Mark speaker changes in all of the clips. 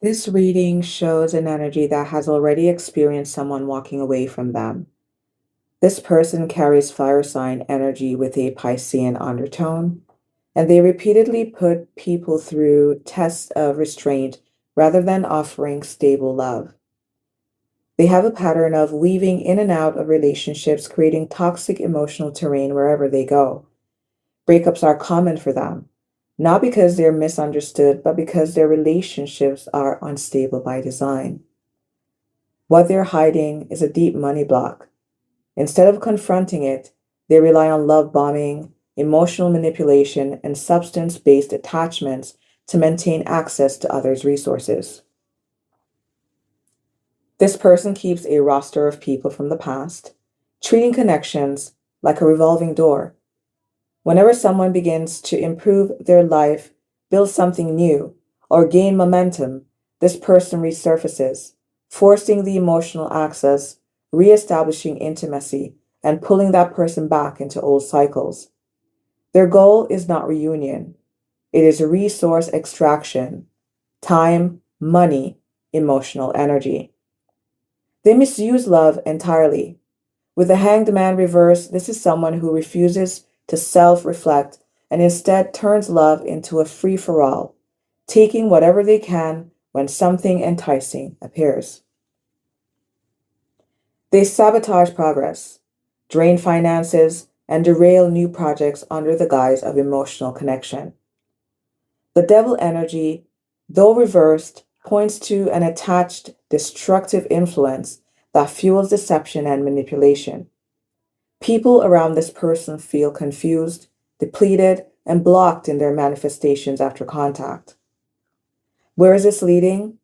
Speaker 1: This reading shows an energy that has already experienced someone walking away from them. This person carries fire sign energy with a Piscean undertone, and they repeatedly put people through tests of restraint rather than offering stable love. They have a pattern of weaving in and out of relationships, creating toxic emotional terrain wherever they go. Breakups are common for them, not because they're misunderstood, but because their relationships are unstable by design. What they're hiding is a deep money block. Instead of confronting it, they rely on love bombing, emotional manipulation, and substance based attachments to maintain access to others' resources. This person keeps a roster of people from the past, treating connections like a revolving door. Whenever someone begins to improve their life, build something new, or gain momentum, this person resurfaces, forcing the emotional access, reestablishing intimacy, and pulling that person back into old cycles. Their goal is not reunion, it is resource extraction, time, money, emotional energy. They misuse love entirely. With the hanged man reverse, this is someone who refuses to self reflect and instead turns love into a free for all, taking whatever they can when something enticing appears. They sabotage progress, drain finances, and derail new projects under the guise of emotional connection. The devil energy, though reversed, points to an attached, destructive influence that fuels deception and manipulation. People around this person feel confused, depleted, and blocked in their manifestations after contact. Where is this leading?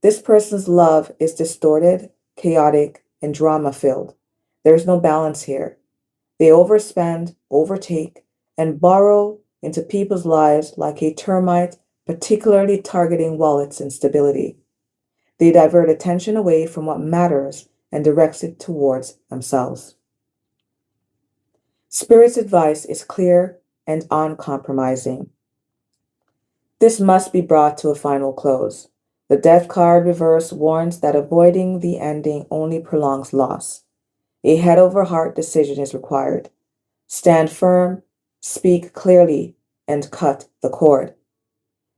Speaker 1: This person's love is distorted, chaotic, and drama filled. There's no balance here. They overspend, overtake, and borrow into people's lives like a termite, particularly targeting wallets and stability. They divert attention away from what matters and directs it towards themselves. Spirit's advice is clear and uncompromising. This must be brought to a final close. The death card reverse warns that avoiding the ending only prolongs loss. A head over heart decision is required. Stand firm, speak clearly, and cut the cord.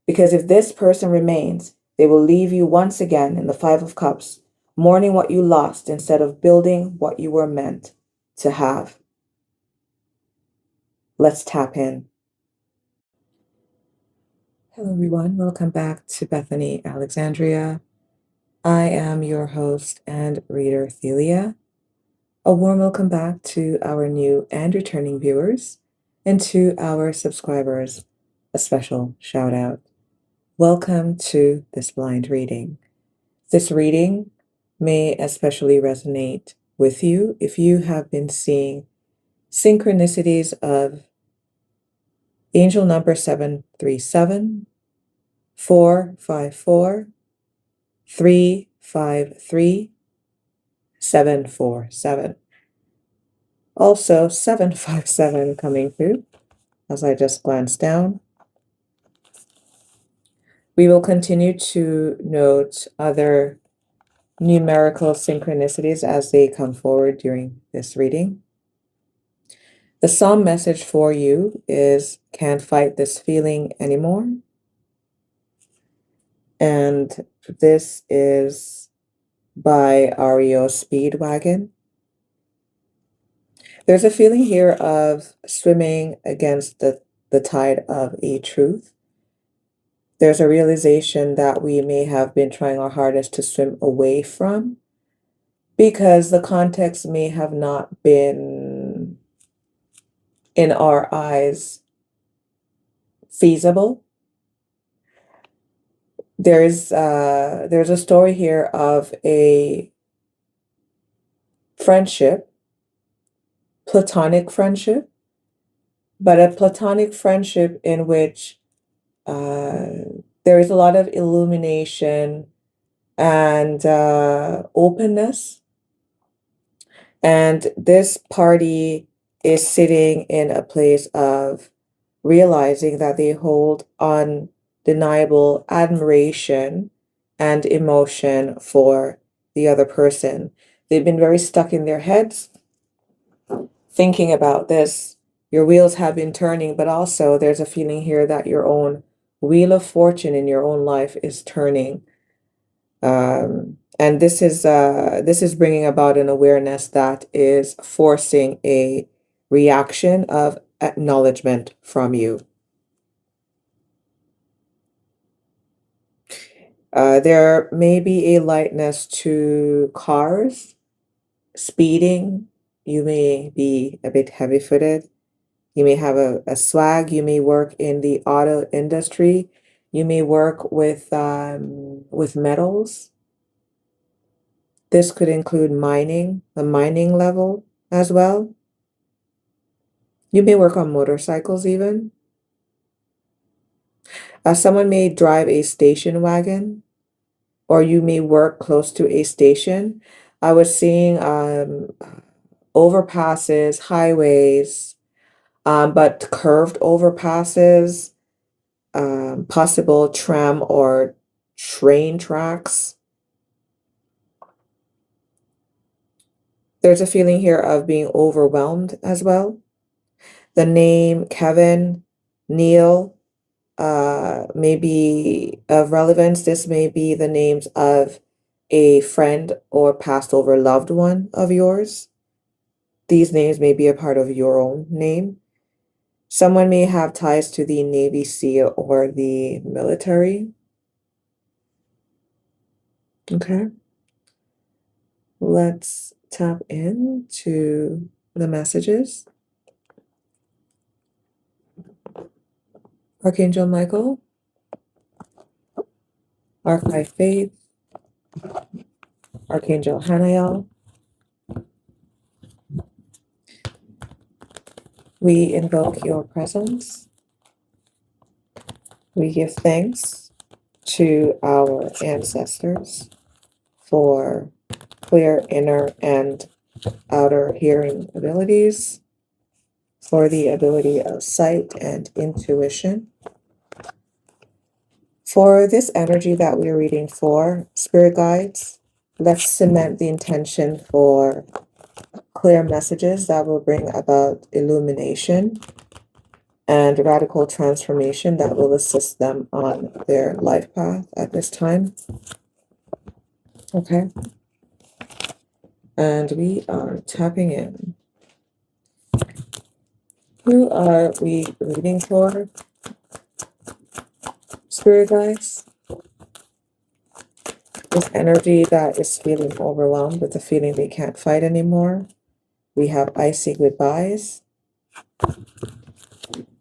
Speaker 1: Because if this person remains, they will leave you once again in the Five of Cups, mourning what you lost instead of building what you were meant to have. Let's tap in. Hello, everyone. Welcome back to Bethany Alexandria. I am your host and reader, Thelia. A warm welcome back to our new and returning viewers, and to our subscribers, a special shout out. Welcome to this blind reading. This reading may especially resonate with you if you have been seeing synchronicities of angel number 737, 454, 353, 747. Also, 757 coming through as I just glanced down. We will continue to note other numerical synchronicities as they come forward during this reading. The psalm message for you is "Can't Fight This Feeling Anymore." And this is by REO Speedwagon. There's a feeling here of swimming against the tide of a truth. There's a realization that we may have been trying our hardest to swim away from because the context may have not been, in our eyes, feasible. There's a story here of a friendship, platonic friendship, but a platonic friendship in which there is a lot of illumination and openness. And this party is sitting in a place of realizing that they hold undeniable admiration and emotion for the other person. They've been very stuck in their heads thinking about this. Your wheels have been turning, but also there's a feeling here that your own wheel of fortune in your own life is turning. And this is bringing about an awareness that is forcing a reaction of acknowledgement from you. There may be a lightness to cars, speeding. You may be a bit heavy-footed. You may have a swag. You may work in the auto industry. You may work with metals. This could include mining, the mining level as well. You may work on motorcycles even. Someone may drive a station wagon, or you may work close to a station. I was seeing overpasses, highways, but curved overpasses, possible tram or train tracks. There's a feeling here of being overwhelmed as well. The name Kevin, Neil, may be of relevance. This may be the names of a friend or passed over loved one of yours. These names may be a part of your own name. Someone may have ties to the Navy SEAL or the military. Okay. Let's tap into the messages. Archangel Michael, Archive Faith, Archangel Hanael. We invoke your presence. We give thanks to our ancestors for clear inner and outer hearing abilities, for the ability of sight and intuition. For this energy that we're reading for, spirit guides, let's cement the intention for clear messages that will bring about illumination and radical transformation that will assist them on their life path at this time. Okay. And we are tapping in. Who are we reading for? Spirit guides. This energy that is feeling overwhelmed with the feeling they can't fight anymore. We have icy goodbyes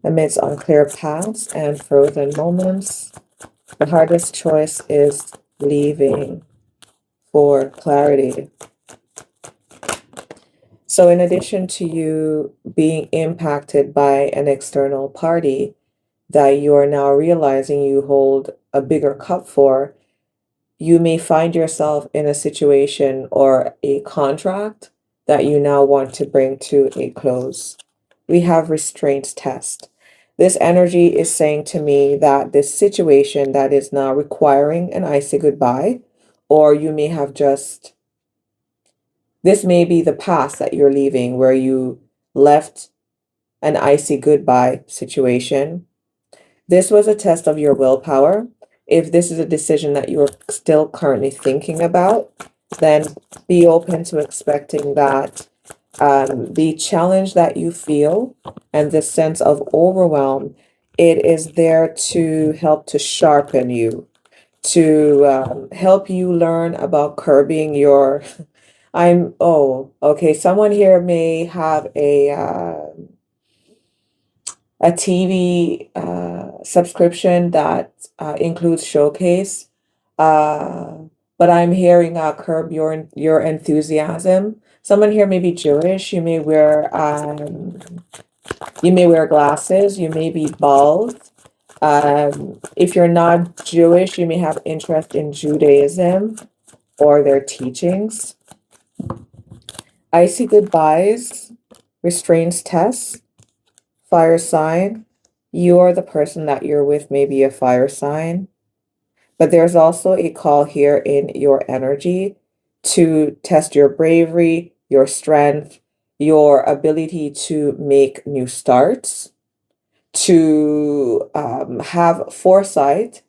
Speaker 1: amidst unclear paths and frozen moments. The hardest choice is leaving for clarity. So in addition to you being impacted by an external party that you are now realizing you hold a bigger cup for, you may find yourself in a situation or a contract that you now want to bring to a close. We have restraints test. This energy is saying to me that this situation that is now requiring an icy goodbye, or you may have just, this may be the past that you're leaving where you left an icy goodbye situation. This was a test of your willpower. If this is a decision that you're still currently thinking about, then be open to expecting that the challenge that you feel and this sense of overwhelm, it is there to help to sharpen you, to help you learn about curbing your, okay, someone here may have a TV subscription that includes Showcase, but I'm hearing curb your enthusiasm. Someone here may be Jewish. You may wear glasses. You may be bald. If you're not Jewish, you may have interest in Judaism or their teachings. Icy goodbyes, restraints tests. Fire sign, you or the person that you're with may be a fire sign. But there's also a call here in your energy to test your bravery, your strength, your ability to make new starts, to have foresight,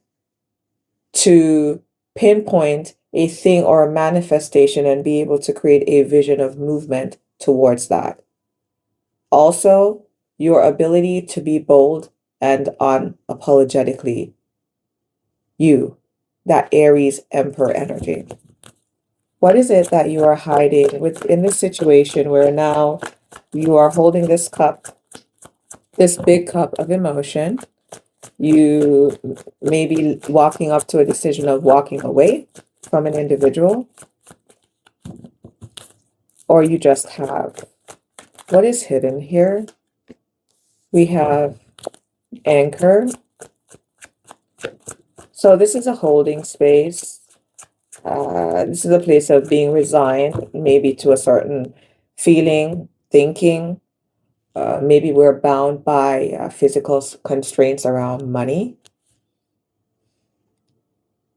Speaker 1: to pinpoint a thing or a manifestation and be able to create a vision of movement towards that. Also, your ability to be bold and unapologetically you, that Aries Emperor energy. What is it that you are hiding within this situation where now you are holding this cup, this big cup of emotion? You may be walking up to a decision of walking away from an individual, or you just have. What is hidden here? We have anchor. So this is a holding space. This is a place of being resigned, maybe to a certain feeling, thinking. Maybe we're bound by physical constraints around money.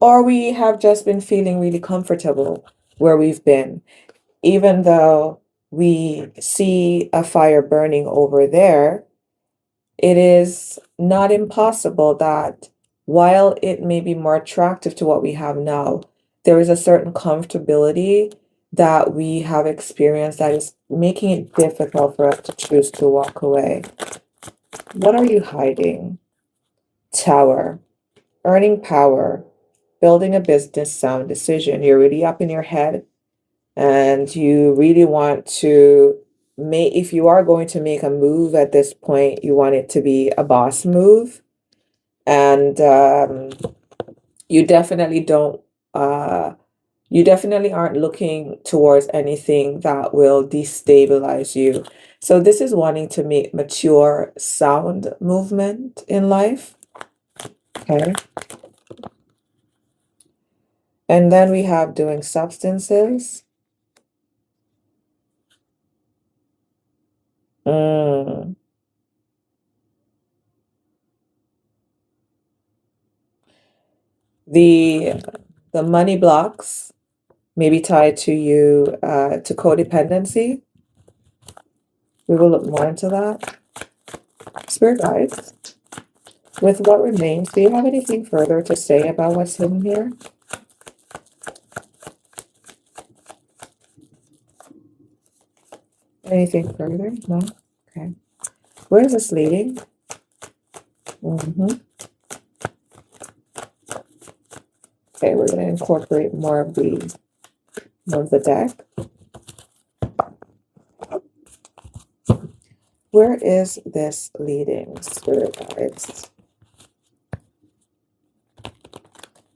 Speaker 1: Or we have just been feeling really comfortable where we've been. Even though we see a fire burning over there, it is not impossible that while it may be more attractive to what we have now, there is a certain comfortability that we have experienced that is making it difficult for us to choose to walk away. What are you hiding? Tower, earning power, building a business, sound decision. You're really up in your head and you really want to make, if you are going to make a move at this point, you want it to be a boss move. And you definitely don't, you definitely aren't looking towards anything that will destabilize you. So this is wanting to make mature, sound movement in life. Okay. And then we have doing substances. Mm. The money blocks may be tied to you to codependency. We will look more into that. Spirit guides, with what remains, do you have anything further to say about what's hidden here? Anything further? No? Okay. Where is this leading? Okay, we're going to incorporate more of the deck. Where is this leading, spirit guides?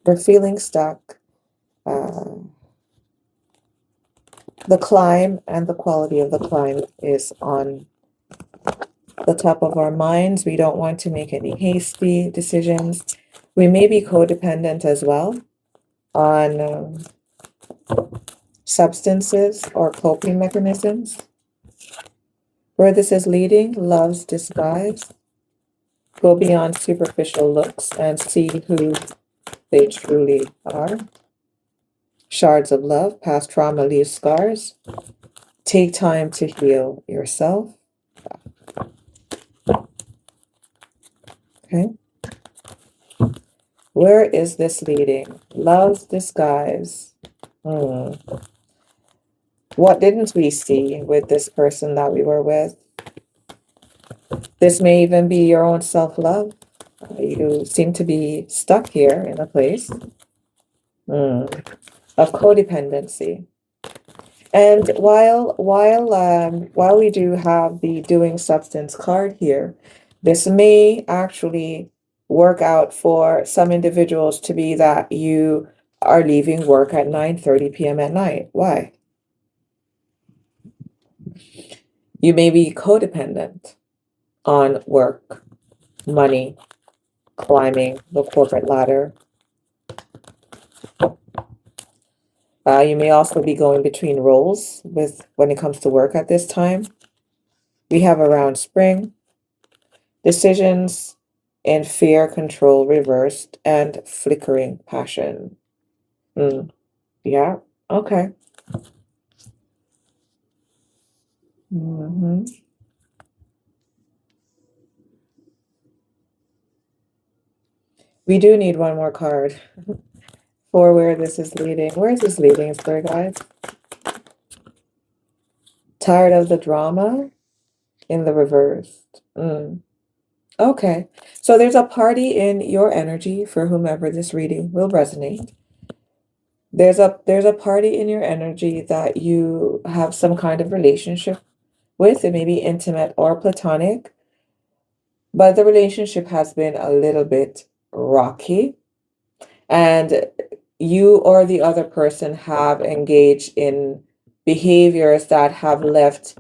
Speaker 1: We're feeling stuck. The climb and the quality of the climb is on the top of our minds. We don't want to make any hasty decisions. We may be codependent as well on substances or coping mechanisms. Where this is leading, love's disguise. Go beyond superficial looks and see who they truly are. Shards of love, past trauma leaves scars. Take time to heal yourself. Okay. Where is this leading? Love's disguise. What didn't we see with this person that we were with? This may even be your own self-love. You seem to be stuck here in a place of codependency. And while we do have the doing substance card here, this may actually work out for some individuals to be that you are leaving work at 9:30 p.m. at night. Why? You may be codependent on work, money, climbing the corporate ladder. You may also be going between roles when it comes to work at this time. We have around spring. Decisions in fear, control reversed, and flickering passion. Mm, yeah, okay. hmm We do need one more card for where this is leading. Where is this leading, Spirit Guides? Tired of the drama in the reversed. Okay. So there's a party in your energy for whomever this reading will resonate. There's a party in your energy that you have some kind of relationship with. It may be intimate or platonic, but the relationship has been a little bit rocky, and you or the other person have engaged in behaviors that have left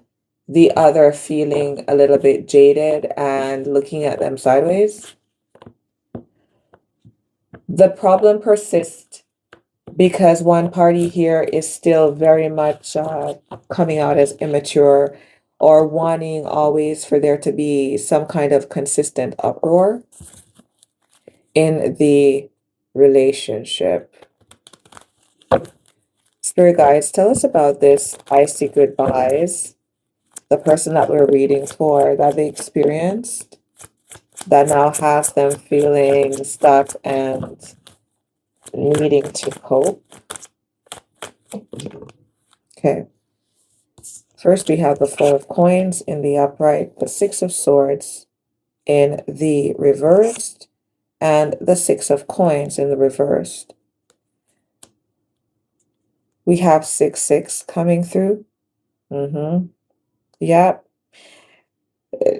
Speaker 1: the other feeling a little bit jaded and looking at them sideways. The problem persists because one party here is still very much coming out as immature or wanting always for there to be some kind of consistent uproar in the relationship. Spirit guides, tell us about this icy goodbyes, the person that we're reading for, that they experienced, that now has them feeling stuck and needing to cope. Okay. First, we have the Four of Coins in the upright, the Six of Swords in the reversed, and the Six of Coins in the reversed. We have 6-6 coming through. Yep.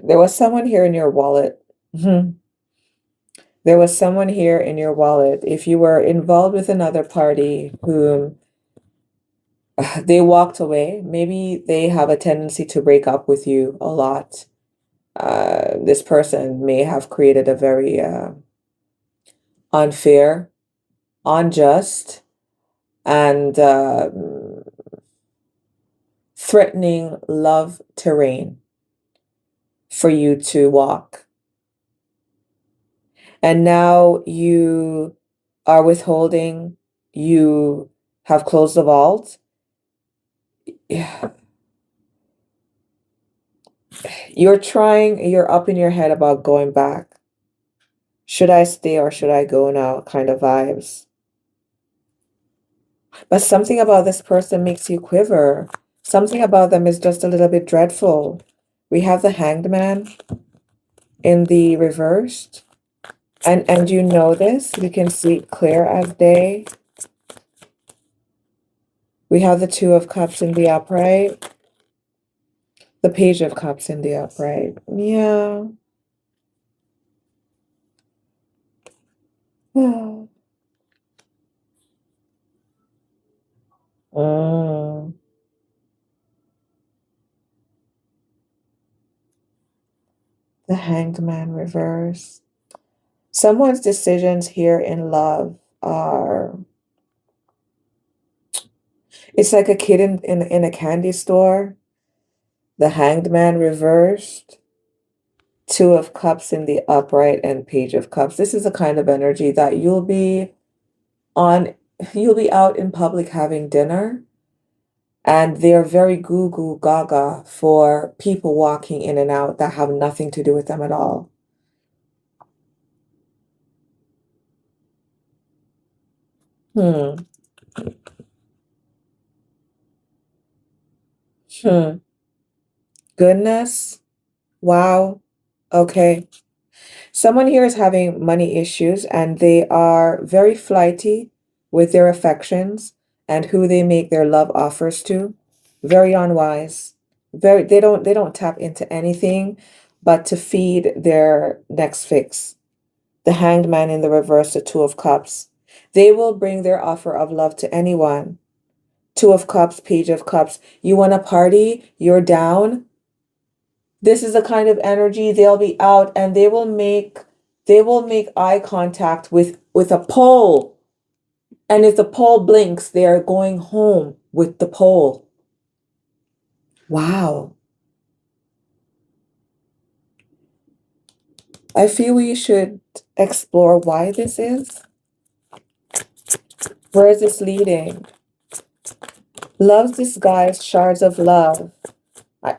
Speaker 1: There was someone here in your wallet. There was someone here in your wallet. If you were involved with another party whom they walked away, maybe they have a tendency to break up with you a lot. This person may have created a very unfair, unjust, and threatening love terrain for you to walk. And now you are withholding, you have closed the vault. Yeah. You're up in your head about going back. Should I stay or should I go now? Kind of vibes. But something about this person makes you quiver. Something about them is just a little bit dreadful. We have the Hanged Man in the reversed. And you know this. You can see it clear as day. We have the Two of Cups in the upright. The Page of Cups in the upright. Yeah. Mm. The Hanged Man reverse. Someone's decisions here in love are, it's like a kid in a candy store. The Hanged Man reversed. Two of Cups in the upright and Page of Cups. This is a kind of energy that you'll be out in public having dinner, and they're very goo goo gaga for people walking in and out that have nothing to do with them at all. Hmm. Hmm. Goodness. Wow. Okay. Someone here is having money issues and they are very flighty with their affections and who they make their love offers to. Very unwise. They don't tap into anything but to feed their next fix. The Hanged Man in the reverse, the Two of Cups. They will bring their offer of love to anyone. Two of Cups, Page of Cups. You want a party? You're down? This is the kind of energy they'll be out and they will make eye contact with a pole. And if the pole blinks, they are going home with the pole. Wow. I feel we should explore why this is. Where is this leading? Love's disguised shards of love.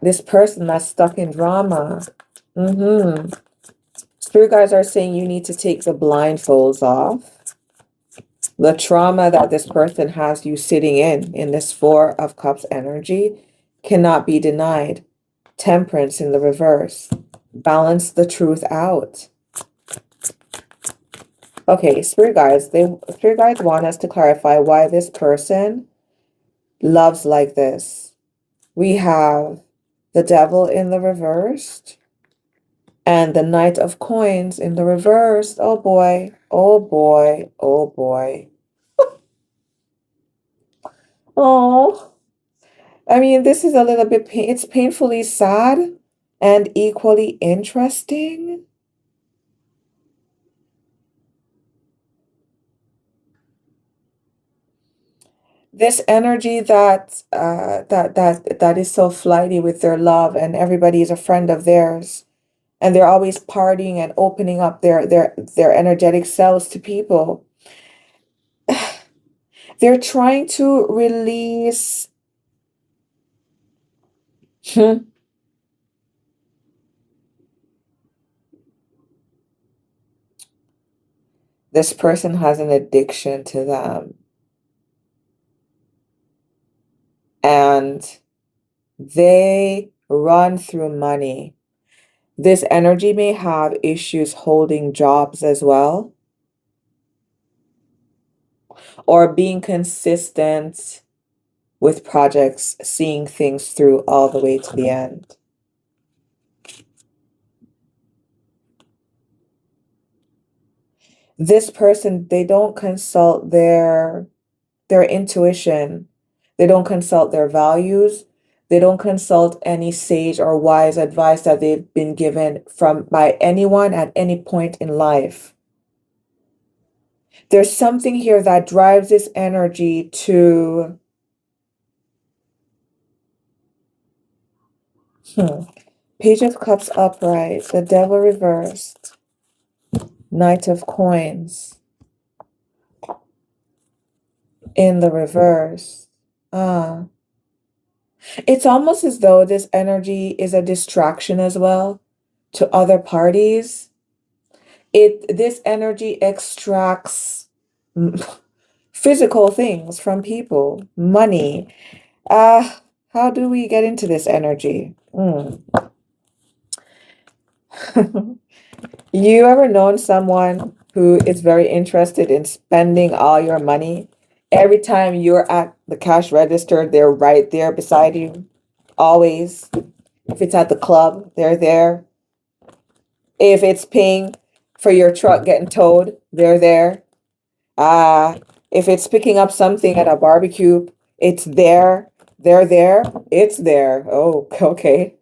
Speaker 1: This person that's stuck in drama. Spirit guides are saying you need to take the blindfolds off. The trauma that this person has you sitting in this Four of Cups energy, cannot be denied. Temperance in the reverse. Balance the truth out. Okay, Spirit guides want us to clarify why this person loves like this. We have the Devil in the reversed and the Knight of Coins in the reversed. Oh boy, oh boy, oh boy. Oh, I mean, this is a little bit it's painfully sad and equally interesting. This energy that is so flighty with their love, and everybody is a friend of theirs, and they're always partying and opening up their energetic selves to people. They're trying to release. This person has an addiction to them, and they run through money. This energy may have issues holding jobs as well, or being consistent with projects, seeing things through all the way to the end. This person, they don't consult their intuition. They don't consult their values. They don't consult any sage or wise advice that they've been given by anyone at any point in life. There's something here that drives this energy to Page of Cups upright, the Devil reversed, Knight of Coins in the reverse. It's almost as though this energy is a distraction as well to other parties. This energy extracts physical things from people, money. How do we get into this energy? You ever known someone who is very interested in spending all your money? Every time you're at the cash register, they're right there beside you. Always. If it's at the club, they're there. If it's paying for your truck getting towed, they're there. If it's picking up something at a barbecue, it's there. They're there. It's there. Oh, okay.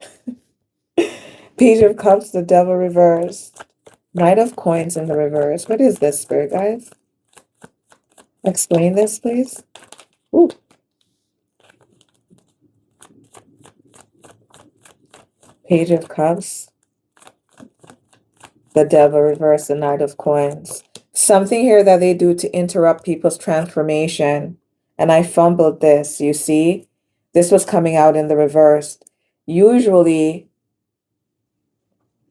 Speaker 1: Page of Cups, the Devil reversed. Knight of Coins in the reverse. What is this, Spirit guys? Explain this, please. Ooh. Page of Cups, the Devil reversed, the Knight of Coins. Something here that they do to interrupt people's transformation. And I fumbled this, you see? This was coming out in the reverse. Usually,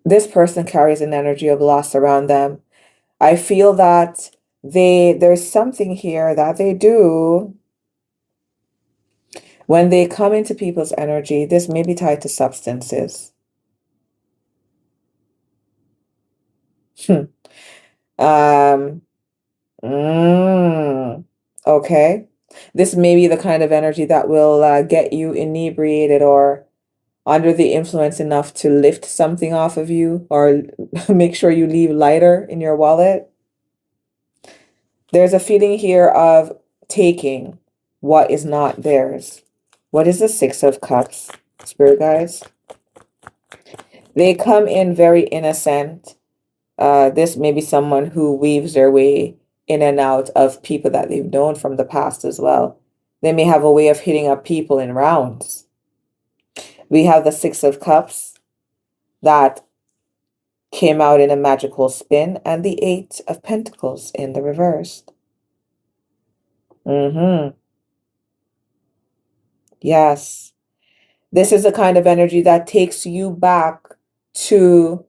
Speaker 1: this person carries an energy of loss around them. I feel that there's something here that they do when they come into people's energy. This may be tied to substances. Okay. This may be the kind of energy that will get you inebriated or under the influence enough to lift something off of you or make sure you leave lighter in your wallet. There's a feeling here of taking what is not theirs. What is the Six of Cups, Spirit guys? They come in very innocent. This may be someone who weaves their way in and out of people that they've known from the past as well. They may have a way of hitting up people in rounds. We have the Six of Cups that came out in a magical spin, and the Eight of Pentacles in the reverse. Yes. This is the kind of energy that takes you back to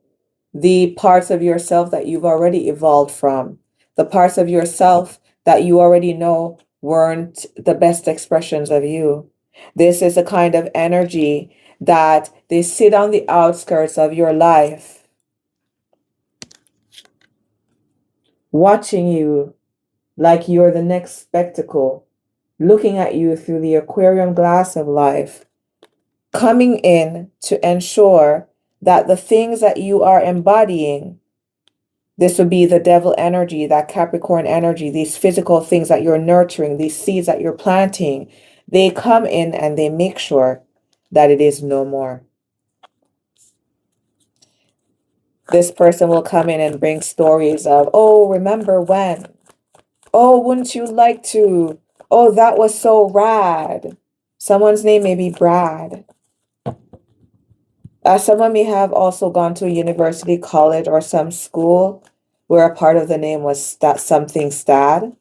Speaker 1: the parts of yourself that you've already evolved from, the parts of yourself that you already know weren't the best expressions of you. This is a kind of energy that they sit on the outskirts of your life, watching you like you're the next spectacle, looking at you through the aquarium glass of life, coming in to ensure that the things that you are embodying, this would be the devil energy, that Capricorn energy, these physical things that you're nurturing, these seeds that you're planting, they come in and they make sure that it is no more. This person will come in and bring stories of, oh, remember when? Oh, wouldn't you like to? Oh, that was so rad. Someone's name may be Brad. Someone may have also gone to a university, college, or some school where a part of the name was something Stad.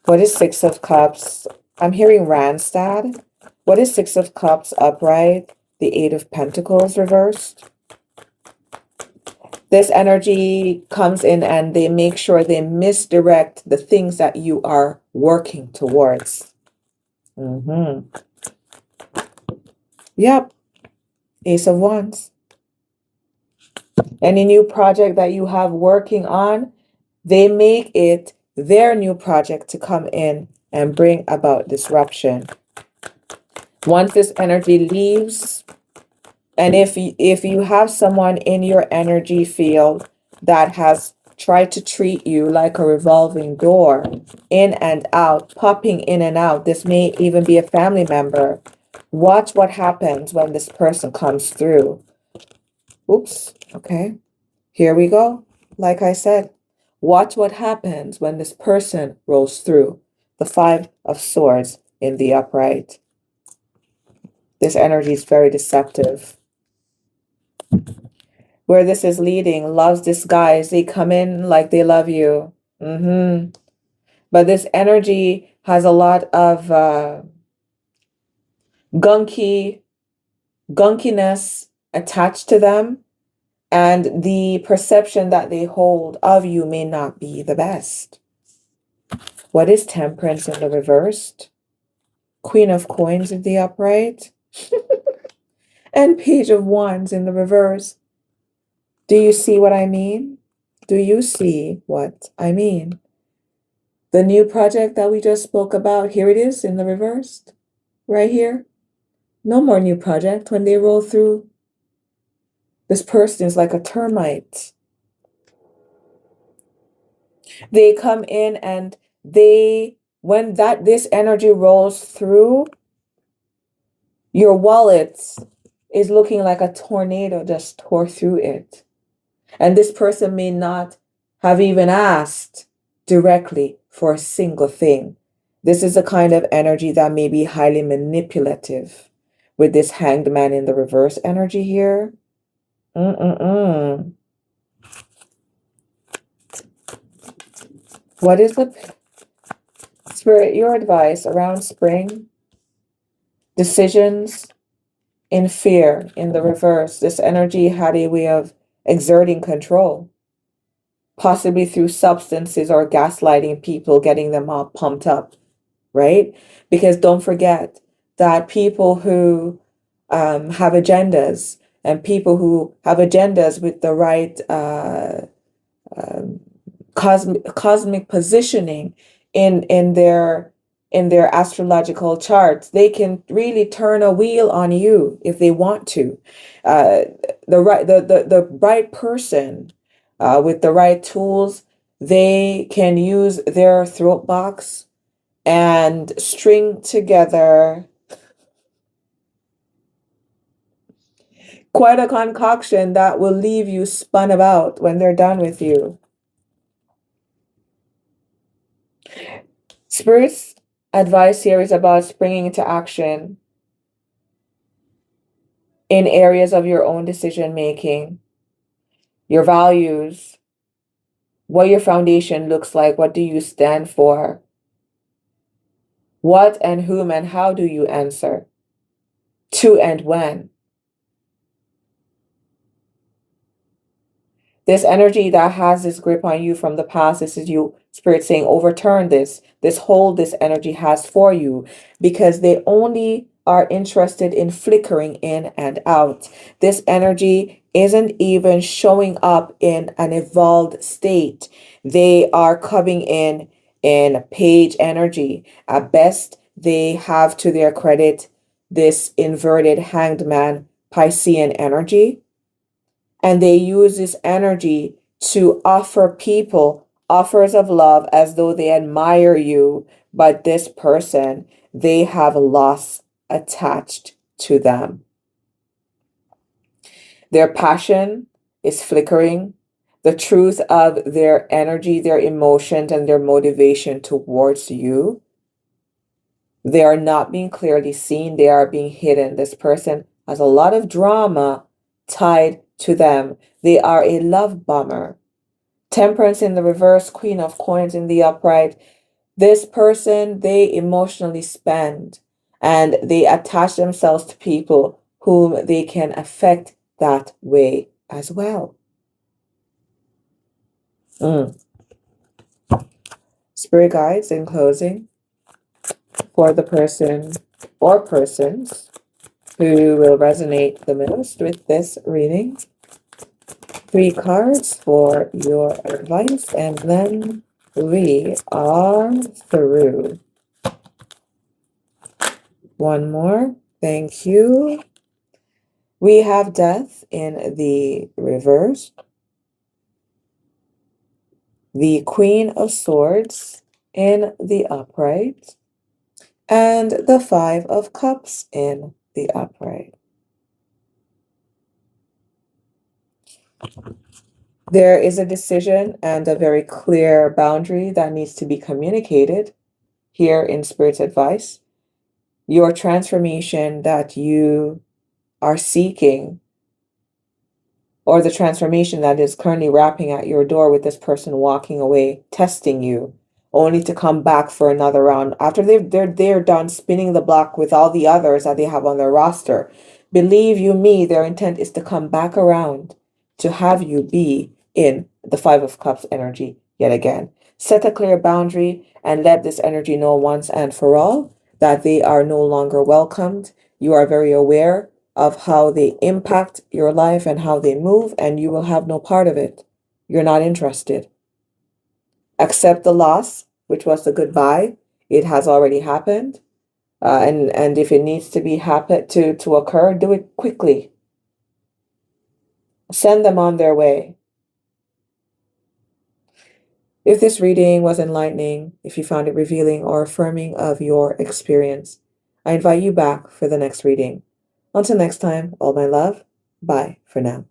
Speaker 1: What is Six of Cups? I'm hearing Randstad. What is Six of Cups upright? The Eight of Pentacles reversed. This energy comes in and they make sure they misdirect the things that you are working towards. Yep. Ace of Wands. Any new project that you have working on, they make it their new project to come in and bring about disruption. Once this energy leaves, and if you have someone in your energy field that has tried to treat you like a revolving door, in and out, popping in and out, this may even be a family member. Watch what happens when this person comes through. Oops, okay. Here we go. Like I said, watch what happens when this person rolls through. The Five of Swords in the upright. This energy is very deceptive. Where this is leading, love's disguise. They come in like they love you. But this energy has a lot of gunkiness attached to them. And the perception that they hold of you may not be the best. What is Temperance in the reversed? Queen of Coins in the upright. And Page of Wands in the reverse. Do you see what I mean? Do you see what I mean? The new project that we just spoke about, here it is in the reversed. Right here. No more new project when they roll through. This person is like a termite. They come in and when this energy rolls through, your wallet is looking like a tornado just tore through it. And this person may not have even asked directly for a single thing. This is a kind of energy that may be highly manipulative with this Hanged Man in the reverse energy here. What is the Spirit, your advice around spring? Decisions in fear in the reverse. This energy had a way of exerting control, possibly through substances or gaslighting people, getting them all pumped up, right? Because don't forget that people who have agendas, and people who have agendas with the right cosmic positioning in their astrological charts, they can really turn a wheel on you if they want to. The right person with the right tools, they can use their throat box and string together quite a concoction that will leave you spun about when they're done with you. Spirit's advice here is about springing into action in areas of your own decision making. your values, what your foundation looks like, what do you stand for, what and whom and how do you answer to and when. This energy that has this grip on you from the past, this is you, Spirit, saying, overturn this. This hold this energy has for you, because they only are interested in flickering in and out. This energy isn't even showing up in an evolved state. They are coming in page energy. At best, they have to their credit this inverted hanged man Piscean energy. And they use this energy to offer people offers of love as though they admire you, but this person, they have loss attached to them. Their passion is flickering. The truth of their energy, their emotions, and their motivation towards you, they are not being clearly seen. They are being hidden. This person has a lot of drama tied to them. They are a love bomber. Temperance in the reverse, Queen of Coins in the upright. This person, they emotionally spend and they attach themselves to people whom they can affect that way as well. Spirit guides in closing for the person or persons who will resonate the most with this reading. 3 cards for your advice, and then we are through. One more. Thank you. We have Death in the reverse, the Queen of Swords in the upright, and the 5 of Cups in the upright. There is a decision and a very clear boundary that needs to be communicated here in Spirit's advice. Your transformation that you are seeking, or the transformation that is currently rapping at your door with this person walking away, testing you, only to come back for another round after they're done spinning the block with all the others that they have on their roster. Believe you me, their intent is to come back around to have you be in the 5 of Cups energy yet again. Set a clear boundary and let this energy know once and for all that they are no longer welcomed. You are very aware of how they impact your life and how they move, and you will have no part of it. You're not interested. Accept the loss, which was the goodbye. It has already happened. And if it needs to be to occur, do it quickly. Send them on their way. If this reading was enlightening, if you found it revealing or affirming of your experience, I invite you back for the next reading. Until next time, all my love, bye for now.